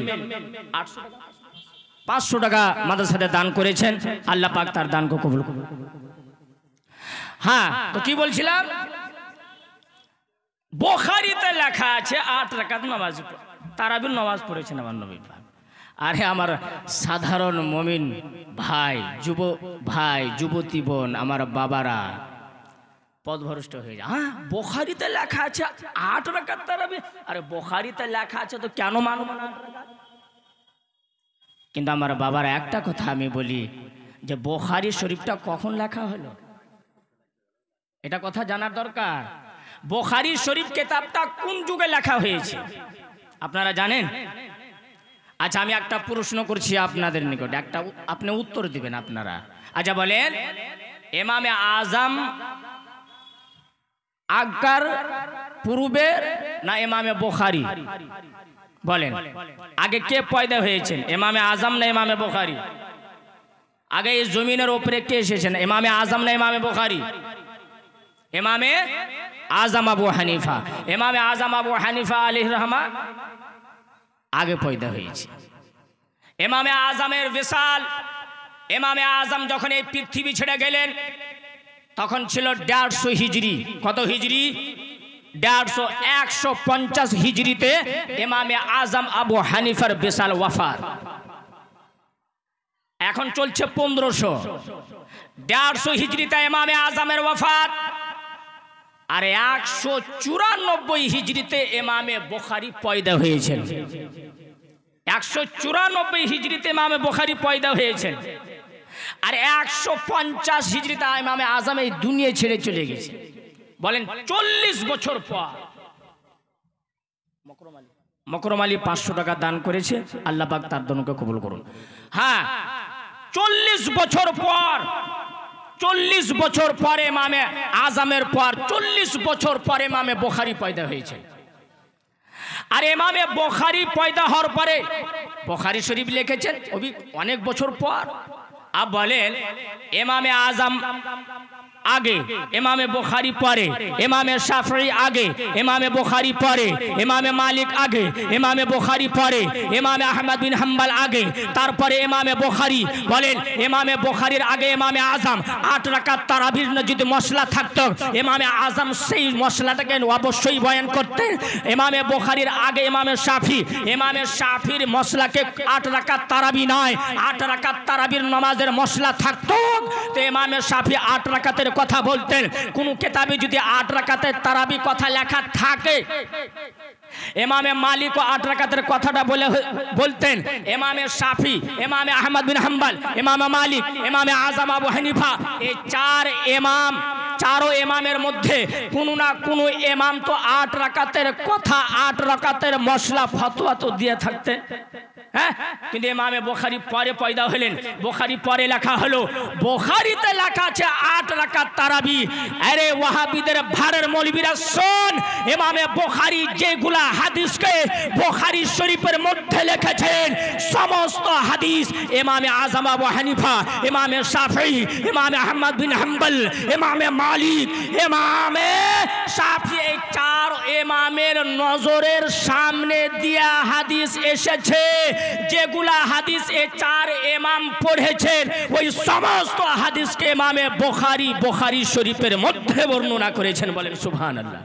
Speaker 1: 500 টাকা মাদ্রাসাতে দান করেছেন, আল্লাহ পাক তার দানকে কবুল করুন। হ্যাঁ, তো কি বলছিলাম, বুখারীতে লেখা আছে 8 রাকাত নামাজ, তারাবির নামাজ পড়েছেন আমার নবী পাক। আরে আমার সাধারণ মুমিন ভাই, যুব ভাই, যুবতী বোন, আমার বাবারা পথভ্রষ্ট হয়ে যায়। হ্যাঁ, বুখারীতে লেখা আছে 8 রাকাত তারাবি। আরে বুখারীতে লেখা আছে তো কেন মানব না? কিন্তু আমার বাবার একটা কথা আমি বলি, যে বুখারী শরীফটা কখন লেখা হলো এটা কথা জানার দরকার। বুখারী শরীফ কিতাবটা কোন যুগে লেখা হয়েছে আপনারা জানেন? আচ্ছা, আমি একটা প্রশ্ন করছি আপনাদের নিকট, একটা আপনি উত্তর দিবেন আপনারা। আচ্ছা বলেন, ইমামে আজম আগকার পূর্বে না ইমামে বুখারী? বলেন, আগে কে পয়দা হয়েছেন, ইমামে আজম না ইমামে বুখারী? আগে এই জমিনের উপরে কে এসেছেন, ইমামে আজম না ইমামে বুখারী? ইমামে আজম আবু হানিফা। ইমামে আজম আবু হানিফা আলাইহির রহমা আগে পয়দা হয়েছে। ইমামে আজমের বিশাল, ইমামে আজম যখন এই পৃথিবী ছেড়ে গেলেন তখন ছিল 150 হিজরি। কত হিজরি? 150। 150 হিজরিতে ইমামে আজম আবু হানিফার বিশাল ওয়াফাত। এখন চলছে 1500। 150 হিজরিতে ইমামে আজমের ওয়াফাত, আর 194 হিজরিতে ইমামে বুখারী পয়দা হয়েছেন। 194 হিজরিতে ইমামে বুখারী পয়দা হয়েছেন। আর 150 হিজরিতে ইমামে আজম এই দুনিয়া ছেড়ে চলে গেছে। বলেন 40 বছর পর মকরম আলী 500 টাকা দান করেছে, আল্লাহ পাক তার দানকে কবুল করুন। হ্যাঁ, 40 বছর পর, 40 বছর পরে ইমামে আজমের পর 40 বছর পরে ইমামে বুখারী পয়দা হয়েছে। আর ইমামে বুখারী পয়দা হওয়ার পরে বুখারী শরীফ লিখেছেন অনেক বছর পর। अब बोलें इमामे आजम आगे, इमामे बुखारी पढ़े, इमामे शाफी आगे, इमामे बुखारी पढ़े, इमामे मालिक आगे, इमामे बुखारी पढ़े, इमामे अहमद बिन हम्बल आगे, तार परे इमामे बुखारी। बोलें इमामे बुखारीर आगे इमामे आजम 8 রাকাত তারাবির যদি মশলা থাকতো ইমামে আজম সেই মশলাটাকে অবশ্যই বয়ান করতেন। ইমামে বুখারীর আগে ইমামে শাফির মশলাকে 8 রাকাত তারাবি নয় 8 রাকাত তারাবির নামাজের মশলা থাকতো তো ইমামে শাফি 8 রাকাতের কথা বলতেন। কোন কিতাবে যদি 8 রাকাতের তারাবি কথা লেখা থাকে ইমামে মালিক 8 রাকাতের কথাটা বলতেন। ইমামে শাফি, ইমামে আহমদ বিন হাম্বল, ইমামে মালিক, ইমামে আজম আবু হানিফা, এই চারো ইমামের মধ্যে কোনো না কোনো ইমাম তো 8 রাকাতের কথা 8 রাকাতের মশলা ফতোয়া তো দিয়ে থাকতেন। হ্যাঁ, কিন্তু ইমামে বুখারী পরে পয়দা হলেন, বুখারী পরে লেখা হলো, বুখারীতে লেখা আছে 8 রাকাত তারাবি। আরে ওয়াহাবিদের ভারের মৌলবীরা শোন, ইমামে বুখারী যেগুলা হাদিসকে বুখারী শরীফের মধ্যে লিখেছেন সমস্ত হাদিস ইমামে আজম আবু হানিফা, ইমামে শাফি, ইমামে আহমদ বিন হাম্বল, ইমামে মালিক, ইমামে শাফি, এই 4 ইমামের নজরের সামনে দিয়া হাদিস এসেছে। যেগুলা হাদিস এই 4 ইমাম পড়েছেন ওই সমস্ত হাদিসকে ইমামে বুখারী শরীফের মধ্যে বর্ণনা করেছেন। বলেন সুবহানাল্লাহ।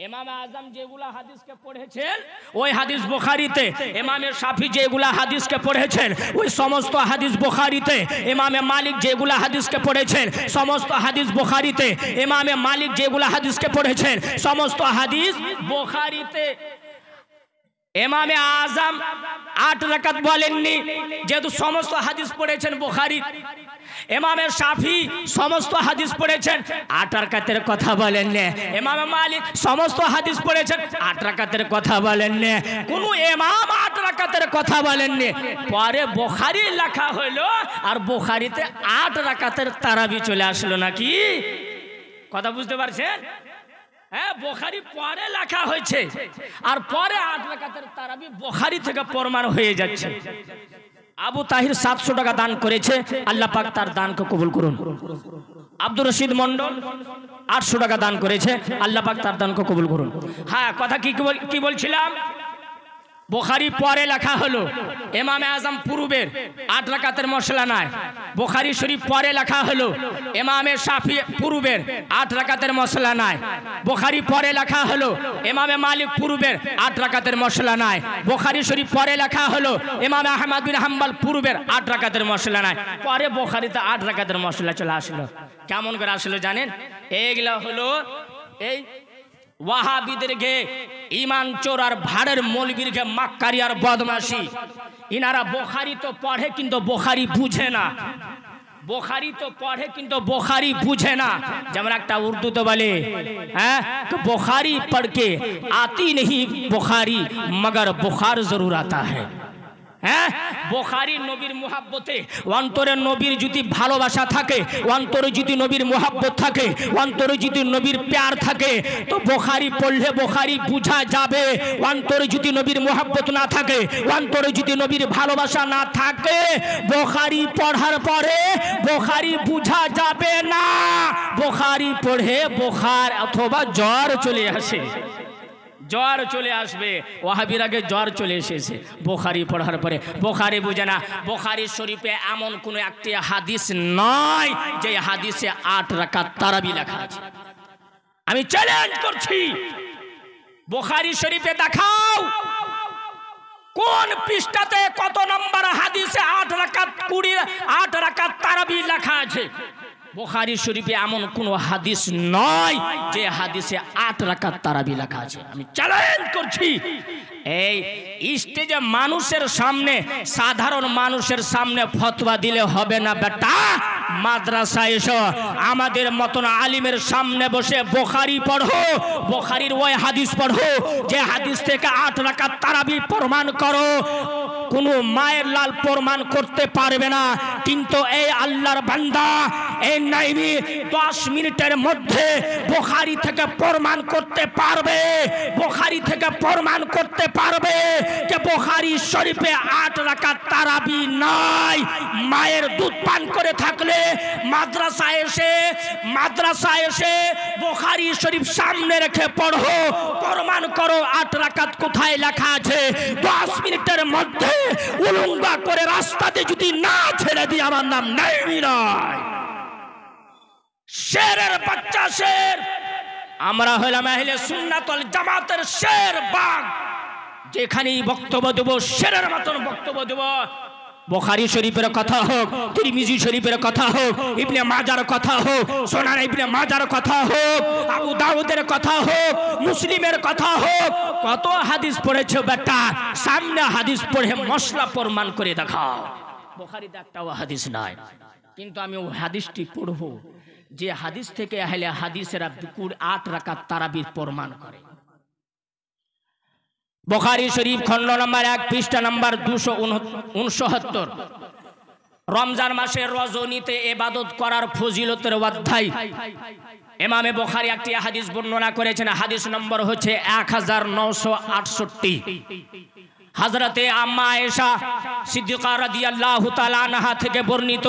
Speaker 1: ইমাম আজম যেগুলা হাদিসকে পড়েছেন ওই হাদিস বুখারীতে, ইমামে শাফি যেগুলা হাদিসকে পড়েছেন ওই সমস্ত হাদিস বুখারীতে, ইমামে মালিক যেগুলা হাদিসকে পড়েছেন সমস্ত হাদিস বুখারীতে, ইমামে মালিক যেগুলা হাদিসকে পড়েছেন সমস্ত হাদিস বুখারীতে। ইমামে আজম 8 রাকাত বলেননি যেহেতু সমস্ত হাদিস পড়েছেন বুখারী। ইমামে শাফি সমস্ত হাদিস পড়েছেন 8 রাকাতের কথা বলেননি। ইমামে মালিক সমস্ত হাদিস পড়েছেন 8 রাকাতের কথা বলেননি। কোন ইমাম 8 রাকাতের কথা বলেননি। পরে বুখারী লেখা হলো আর বুখারীতে 8 রাকাতের তারাবি চলে আসলো নাকি? কথা বুঝতে পারছেন? হ্যাঁ, বুখারী পরে লেখা হয়েছে আর পরে 8 রাকাতের তারাবি বুখারী থেকে প্রমাণ হয়ে যাচ্ছে। আবু তাহির 700 টাকা দান করেছে, আল্লাহ পাক তার দানকে কবুল করুন। আব্দুর রশিদ মন্ডল 800 টাকা দান করেছে, আল্লাহ পাক তার দানকে কবুল করুন। হ্যাঁ, কথা কি বলছিলাম? বুখারী পরে লেখা হলো, ইমামে আজম পূর্বের 8 রাকাতের মশলা নাই। বুখারী শরীফ পরে লেখা হলো, ইমামে শাফি পূর্বের 8 রাকাতের মশলা নাই। বুখারী পরে লেখা হলো, ইমামে মালিক পূর্বের 8 রাকাতের মশলা নাই। বুখারী শরীফ পরে লেখা হলো, ইমামে আহমদ বিন হাম্বল পূর্বের 8 রাকাতের মশলা নাই। পরে বুখারীতে 8 রাকাতের মশলা চলে আসলো। কেমন করে আসলো জানেন? এইগুলা হলো এই ওয়াহাবিদেরকে ইমান চোর আর ভাড়ের মৌলবীরকে মাক্কারি আর বদমাশি। ইনারা বুখারী তো পড়ে কিন্তু বুখারী বুঝে না। बुखारी तो पढ़े किंतु बुखारी बुझे ना। जब একটা उर्दू तो बोले हैं कि बुखारी पढ़ के आती नहीं बुखारी मगर बुखार जरूर आता है। হ্যাঁ, বুখারী নবীর মুহাব্বতে অন্তরে নবীর যদি ভালোবাসা থাকে, অন্তরে যদি নবীর মুহাব্বত থাকে, অন্তরে যদি নবীর প্যার থাকে তো বুখারী পড়লে বুখারী বুঝা যাবে। অন্তরে যদি নবীর মুহাব্বত না থাকে, অন্তরে যদি নবীর ভালোবাসা না থাকে, বুখারী পড়ার পরে বুখারী বুঝা যাবে না। বুখারী পড়ে বুখার অথবা জ্বর চলে আসে, জ্বর চলে আসবে। ওয়াহাবির আগে জ্বর চলে এসেছে বুখারী পড়ার পরে। বুখারী বুঝে না। বুখারী শরীফে এমন কোনো একটি হাদিস নয় যে হাদিসে 8 রাকাত তারাবি লেখা আছে। আমি চ্যালেঞ্জ করছি, বুখারী শরীফে দেখাও কোন পৃষ্ঠাতে কত নম্বর হাদিসে 8 রাকাত 8 রাকাত তারাবি লেখা আছে। বুখারী শরীফে এমন কোন হাদিস নয় যে হাদিসে 8 রাকাত তারাবি লেখা আছে। আমি চ্যালেঞ্জ করছি, এই স্টেজে মানুষের সামনে, সাধারণ মানুষের সামনে ফতোয়া দিলে হবে না বেটা। মাদ্রাসায় এসো, আমাদের মতন আলিমের সামনে বসে বুখারী পড়ো, বুখারীর ওই হাদিস পড়ো যে হাদিস থেকে 8 রাকাত তারাবি প্রমাণ করো। কোনো মায়ের লাল প্রমাণ করতে পারবে না, কিন্তু এই আল্লাহর বান্দা এই নাইমি 10 মিনিটের মধ্যে বুখারী থেকে প্রমাণ করতে পারবে, বুখারী থেকে প্রমাণ করতে পারবে যে বুখারী শরীফে 8 রাকাত তারাবি নাই। মায়ের দুধ পান করে থাকলে মাদ্রাসায় এসে বুখারী শরীফ সামনে রেখে পড়ো, প্রমাণ করো 8 রাকাত কোথায় লেখা আছে। 10 মিনিটের মধ্যে উলঙ্গা করে রাস্তাতে যদি না ছেড়ে দিই আমার নাম নাইমি নয়। শেরের বাচ্চা শের, আমরা হলাম আহলে সুন্নাত ওয়াল জামাতের শের বাগ। যেখানেই বক্তব্য দেব শেরের মতন বক্তব্য দেব। বুখারী শরীফের কথা হোক, তিরমিজি শরীফের কথা হোক, ইবনে মাজার কথা হোক, সুনান ইবনে মাজার কথা হোক, আবু দাউদের কথা হোক, মুসলিমের কথা হোক, কত হাদিস পড়েছো বেটা, সামনে হাদিস পড়ে মশলা প্রমাণ করে দেখাও। বুখারীতে একটাও হাদিস নাই, কিন্তু আমি ওই হাদিসটি পড়ব যে হাদিস থেকে আহলে হাদিসেরা 8 রাকাত তারাবির প্রমাণ করে। বুখারী শরীফ খণ্ড নম্বর 1 পৃষ্ঠা নম্বর 269, রমজান মাসের রজনীতে ইবাদত করার ফজিলতের অধ্যায় ইমামে বুখারী একটি হাদিস বর্ণনা করেছেন। হাদিস নম্বর হচ্ছে 1968। হযরতে আম্মা আয়েশা সিদ্দিকা রাদিয়াল্লাহু তাআলা আনহা থেকে বর্ণিত।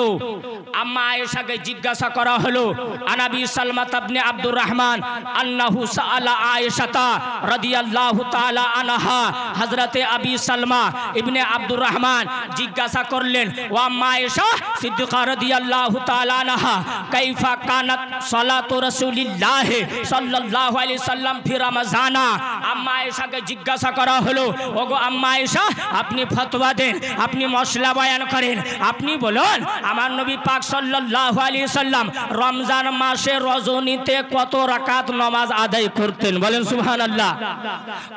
Speaker 1: আম্মা আয়েশাকে জিজ্ঞাসা করা হলো, আনাবি সালমা ইবনে আব্দুর রহমান আন্নাহু সাআলা আয়েশাতা রাদিয়াল্লাহু তাআলা আনহা। হযরতে আবি সালমা ইবনে আব্দুর রহমান জিজ্ঞাসা করলেন, ও আম্মা আয়েশা সিদ্দিকা রাদিয়াল্লাহু তাআলা আনহা, কাইফা কানাত সালাতু রাসূলিল্লাহ সাল্লাল্লাহু আলাইহি সাল্লাম ফি রমজানা। আম্মা আয়েশাকে জিজ্ঞাসা করা হলো, ওগো আম্মা আয়েশা, আপনি ফতোয়া দেন, আপনি মশলা বয়ান করেন, আপনি বলুন আমার নবী পাক সাল্লাল্লাহু আলাইহি সাল্লাম রমজান মাসে রজনীতে কত রাকাত নামাজ আদায় করতেন? বলেন সুবহানাল্লাহ।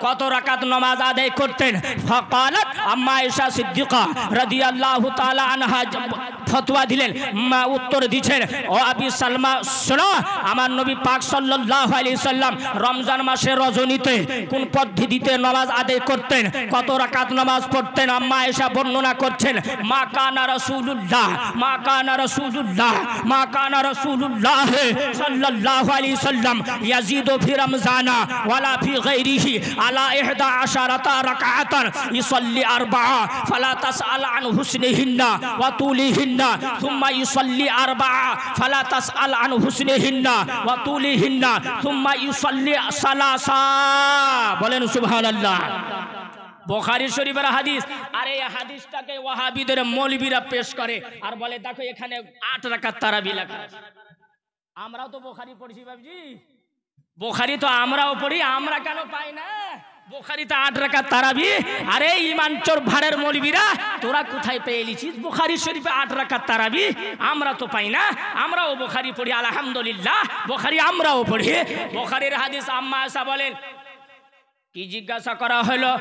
Speaker 1: কত রাকাত নামাজ আদায় করতেন? ফাকালাত আম্মা আয়েশা সিদ্দিকা রাদিয়াল্লাহু তাআলা আনহা ফতোয়া দিলেন, মা উত্তর দিচ্ছেন, ও আবি সালমা শোনো, আমার নবী পাক সাল্লাল্লাহু আলাইহি সাল্লাম রমজান মাসে রজনীতে কোন পদ্ধতিতে নামাজ আদায় করতেন, কত রাকাত নামাজ পড়তেন? আম্মা আয়েশা বর্ণনা করছেন, মা কানা রাসূলুল্লাহ সাল্লাল্লাহু আলাইহি সাল্লাম ইয়াজিদু ফি রমজানা ওয়ালা ফি গায়রিহি আলা 11 রাকাতান ইসাল্লি 4 ফালা তাসআল আন হুসনিহিন্না ওয়া তুলিহিন্না সুম্মা ইসাল্লি 4 ফালা তাসআল আন হুসনিহিন্না ওয়া তুলিহিন্না সুম্মা ইসাল্লি সালাসা। বলেন সুবহানাল্লাহ। বুখারী শরীফের হাদিস। আর এই হাদিসটাকে ওয়াহাবিদের মৌলবীরা পেশ করে আর বলে দেখো এখানে 8 রাকাত তারাবি লেখা আছে। আমরাও তো বুখারী পড়ছি বাবজি, বুখারী তো আমরাও পড়ি, আমরা কেন পাই না? বুখারীতে 8 রাকাত তারাবি। আরে ঈমান চোর ভাড়ের মৌলবীরা, তোরা কোথায় পেয়ে লিছিস বুখারী শরীফে 8 রাকাত তারাবি? আমরা তো পাই না, আমরাও বুখারী পড়ি আলহামদুলিল্লাহ, বুখারী আমরাও পড়ি। বুখারীর হাদিস। আম্মা আয়েশা বলেন, কি জিজ্ঞাসা করা হলো?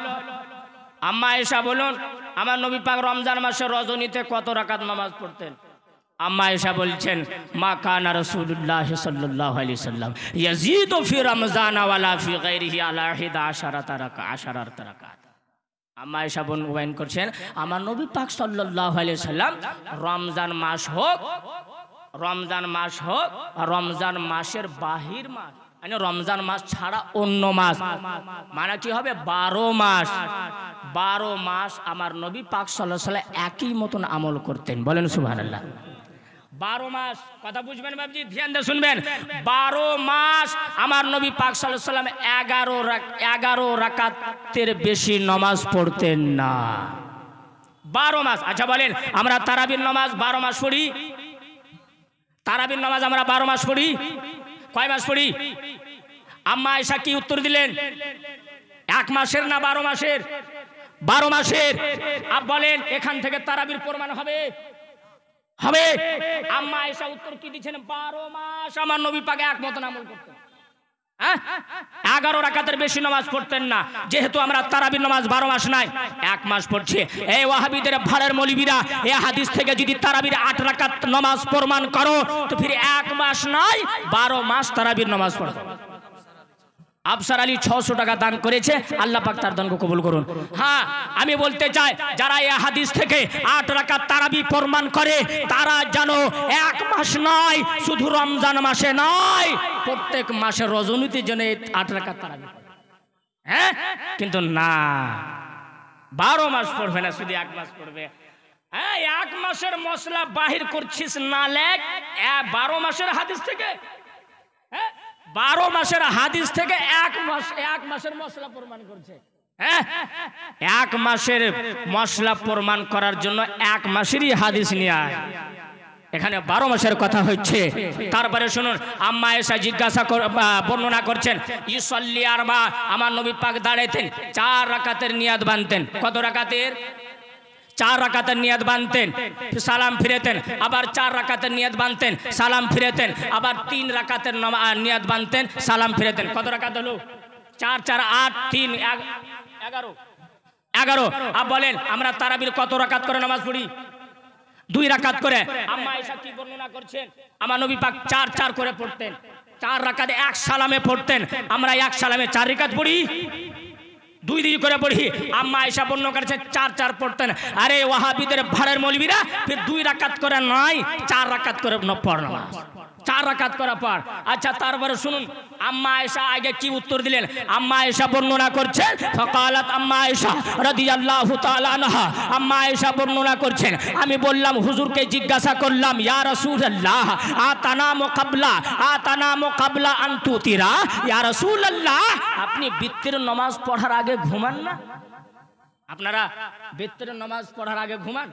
Speaker 1: আম্মা আয়েশা বলুন আমার নবী পাক রমজান মাসে রজনীতে কত রাকাত নামাজ পড়তেন? আম্মা আয়েশা বলছেন, মা কানা রাসূলুল্লাহ সাল্লাল্লাহু আলাইহি সাল্লাম ইয়াজিদু ফি রমজানা ওয়ালা ফি গায়রিহি আলা 11 রাকাত। আম্মা আয়েশা বয়ান করছেন, আমার নবী পাক সাল্লাল্লাহু আলাইহি সাল্লাম রমজান মাস হোক রমজান মাসের বাহির মাস, মানে রমজান মাস ছাড়া অন্য মাস, মানে কি হবে 12 মাস আমার নবী পাক সাল্লাল্লাহু আলাইহি সাল্লাম একই মতন আমল করতেন। বলেন সুবহানাল্লাহ। 12 মাস, কথা বুঝবেন বাবজি, ধ্যান দিয়ে শুনবেন। 12 মাস আমার নবী পাক সাল্লাল্লাহু আলাইহি সাল্লাম 11 রাকাতের বেশি নামাজ পড়তেন না। 12 মাস। আচ্ছা বলেন, আমরা তারাবির নামাজ 12 মাস পড়ি? তারাবির নামাজ আমরা 12 মাস পড়ি? কয় মাস পড়ি? আম্মা আয়েশা কি উত্তর দিলেন? 1 মাসের না 12 মাসের? 12 মাসের। আপ বলেন এখান থেকে তারাবির প্রমাণ হবে? হবে। আম্মা আয়েশা উত্তর কি দিচ্ছেন? 12 মাস আমার নবী পাক এক মতন আমল করতেন। 11 রাকাতের বেশি নামাজ পড়তেন না। যেহেতু আমরা তারাবির নামাজ 12 মাস নাই, 1 মাস পড়ছি। এই ওয়াহাবিদের ভাড়ার মৌলবীরা এই হাদিস থেকে যদি তারাবির 8 রাকাত নামাজ প্রমাণ করো তো ফির 1 মাস নাই 12 মাস তারাবির নামাজ পড়ো। আফসার আলী 600 টাকা দান করেছে, আল্লাহ পাক তার দানকে কবুল করুন। হ্যাঁ, আমি বলতে চাই যারা এই হাদিস থেকে 8 রাকাত তারাবি প্রমাণ করে তারা জানো 1 মাস নয়, শুধু রমজান মাসে নয়, প্রত্যেক মাসে রজনীতির জন্য 8 রাকাত তারাবি। হ্যাঁ, কিন্তু না, 12 মাস পড়বে না, শুধু 1 মাস পড়বে। হ্যাঁ, 1 মাসের মশলা বাহির করছিস না লেখ 12 মাসের হাদিস থেকে। হ্যাঁ, 12 মাসের হাদিস থেকে 1 মাসের মশলা প্রমাণ করছে। হ্যাঁ, 1 মাসের মশলা প্রমাণ করার জন্য 1 মাসেরই হাদিস নিয়ে আয়। এখানে 12 মাসের কথা হচ্ছে। তারপরে শুনুন, আম্মা আয়েশা জিজ্ঞাসা বর্ণনা করছেন, ইউসাল্লি আরবা, আমার নবী পাক দাঁড়াইতেন 4 রাকাতের নিয়াত বানতেন। কত রাকাতের? 4 রাকাতের নিয়াত বানতেন, সালাম ফিরেতেন, আবার 4 রাকাতের নিয়াত বানতেন, সালাম ফিরেতেন, আবার 3 রাকাতের নিয়াত বানতেন, সালাম ফিরেতেন। কত রাকাত হলো? 4 4 8 3 11। আপ বলেন আমরা তারাবির কত রাকাত করে নামাজ পড়ি? 2 রাকাত করে। আম্মা আয়েশা কি বর্ণনা করছেন? আমার নবী পাক 4 4 করে পড়তেন। 4 রাকাতে 1 সালামে পড়তেন। আমরা 1 সালামে 4 রাকাত পড়ি, 2 দিন করে পড়ি। আম্মা আয়েশা বর্ণনা করেছে 4 4 পড়তেন। আরে ওয়াহাবিদের ভাড়ের মৌলবীরা ফির 2 রাকাত করে নয়, 4 রাকাত করে পড় নামাজ, 4 রাকাত করে পড়। আচ্ছা, তারপরে শুনুন আম্মা আয়েশা আগে কি উত্তর দিলেন। আম্মা আয়েশা বর্ণনা করছেন, ফাকালাত আম্মা আয়েশা রাদিয়াল্লাহু তাআলা আনহা, আম্মা আয়েশা বর্ণনা করছেন, আমি বললাম, হুজুরকে জিজ্ঞাসা করলাম, ইয়া রাসূলুল্লাহ আতানামু ক্বাবলা আন তুতিরা, ইয়া রাসূলুল্লাহ আপনি বিত্তের নামাজ পড়ার আগে ঘুমান না? আপনারা বিত্তের নামাজ পড়ার আগে ঘুমান?